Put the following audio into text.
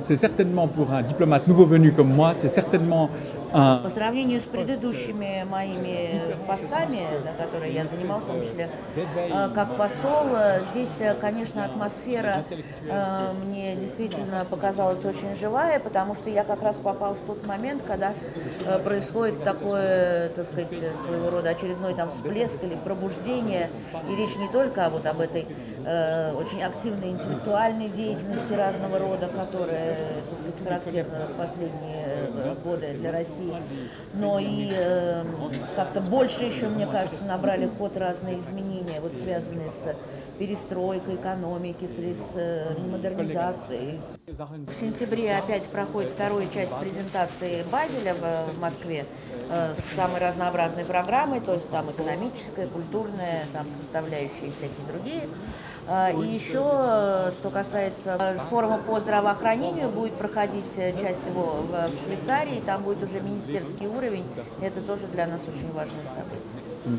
C'est certainement pour un diplomate nouveau venu comme moi, c'est certainement un... По сравнению с предыдущими моими постами, да, которые я занимал, в том числе как посол, здесь, конечно, атмосфера мне действительно показалась очень живая, потому что я как раз попал в тот момент, когда происходит такое, так сказать, своего рода очередной там всплеск или пробуждение, и речь не только вот об этой очень активной интеллектуальной деятельности разного рода, которая, так сказать, характерна в последние годы для России, но и как-то больше еще, мне кажется, набрали ход разные изменения, вот связанные с перестройкой экономики, с модернизацией. В сентябре опять проходит вторая часть презентации Базеля в Москве с самой разнообразной программой, то есть там экономическая, культурная, там составляющие и всякие другие. И еще, что касается форума по здравоохранению, будет проходить часть его в Швейцарии, там будет уже министерский уровень, это тоже для нас очень важное событие.